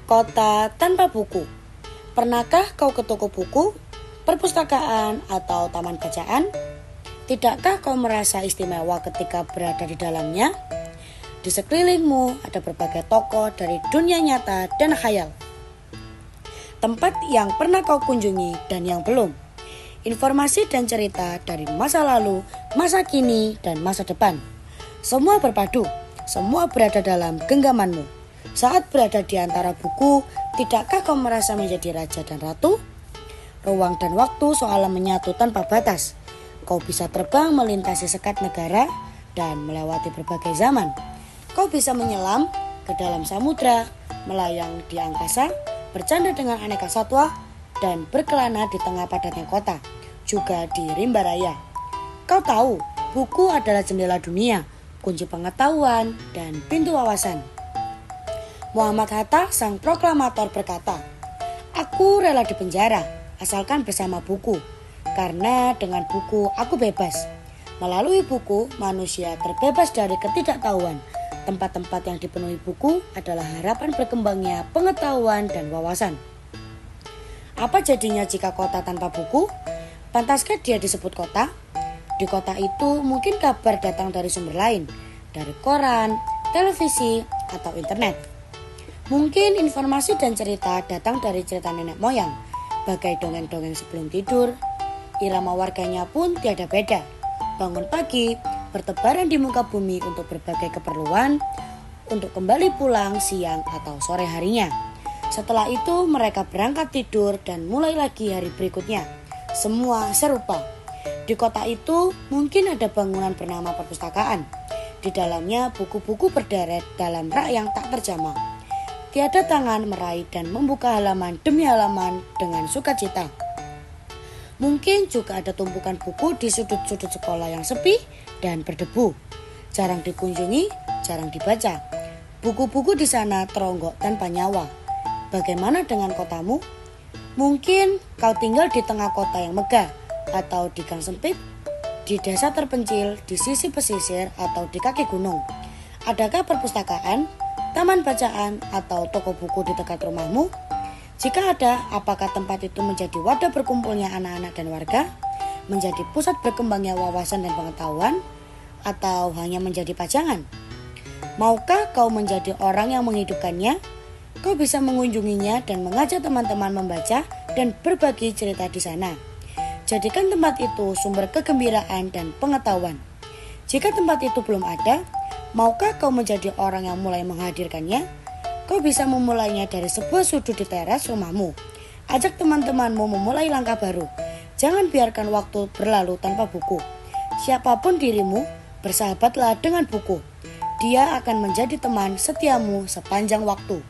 Kota tanpa buku. Pernahkah kau ke toko buku, perpustakaan, atau taman bacaan? Tidakkah kau merasa istimewa ketika berada di dalamnya? Di sekelilingmu ada berbagai tokoh dari dunia nyata dan khayal. Tempat yang pernah kau kunjungi dan yang belum. Informasi dan cerita dari masa lalu, masa kini, dan masa depan. Semua berpadu, semua berada dalam genggamanmu. Saat berada di antara buku, tidakkah kau merasa menjadi raja dan ratu? Ruang dan waktu seolah menyatu tanpa batas. Kau bisa terbang melintasi sekat negara dan melewati berbagai zaman. Kau bisa menyelam ke dalam samudra, melayang di angkasa, bercanda dengan aneka satwa, dan berkelana di tengah padatnya kota, juga di rimba raya. Kau tahu, buku adalah jendela dunia, kunci pengetahuan, dan pintu wawasan. Muhammad Hatta, sang proklamator, berkata, "Aku rela dipenjara, asalkan bersama buku, karena dengan buku aku bebas. Melalui buku, manusia terbebas dari ketidaktahuan. Tempat-tempat yang dipenuhi buku adalah harapan berkembangnya pengetahuan dan wawasan." Apa jadinya jika kota tanpa buku? Pantaskah dia disebut kota? Di kota itu mungkin kabar datang dari sumber lain, dari koran, televisi, atau internet. Mungkin informasi dan cerita datang dari cerita nenek moyang, bagai dongeng-dongeng sebelum tidur. Irama warganya pun tiada beda. Bangun pagi, bertebaran di muka bumi untuk berbagai keperluan, untuk kembali pulang siang atau sore harinya. Setelah itu mereka berangkat tidur dan mulai lagi hari berikutnya. Semua serupa. Di kota itu mungkin ada bangunan bernama perpustakaan. Di dalamnya buku-buku berderet dalam rak yang tak terjamah. Tiada tangan meraih dan membuka halaman demi halaman dengan sukacita. Mungkin juga ada tumpukan buku di sudut-sudut sekolah yang sepi dan berdebu. Jarang dikunjungi, jarang dibaca. Buku-buku di sana teronggok tanpa nyawa. Bagaimana dengan kotamu? Mungkin kau tinggal di tengah kota yang megah, atau di gang sempit, di desa terpencil, di sisi pesisir, atau di kaki gunung. Adakah perpustakaan, taman bacaan, atau toko buku di dekat rumahmu? Jika ada, apakah tempat itu menjadi wadah berkumpulnya anak-anak dan warga? Menjadi pusat berkembangnya wawasan dan pengetahuan? Atau hanya menjadi pajangan? Maukah kau menjadi orang yang menghidupkannya? Kau bisa mengunjunginya dan mengajak teman-teman membaca dan berbagi cerita di sana. Jadikan tempat itu sumber kegembiraan dan pengetahuan. Jika tempat itu belum ada, maukah kau menjadi orang yang mulai menghadirkannya? Kau bisa memulainya dari sebuah sudut di teras rumahmu. Ajak teman-temanmu memulai langkah baru. Jangan biarkan waktu berlalu tanpa buku. Siapapun dirimu, bersahabatlah dengan buku. Dia akan menjadi teman setiamu sepanjang waktu.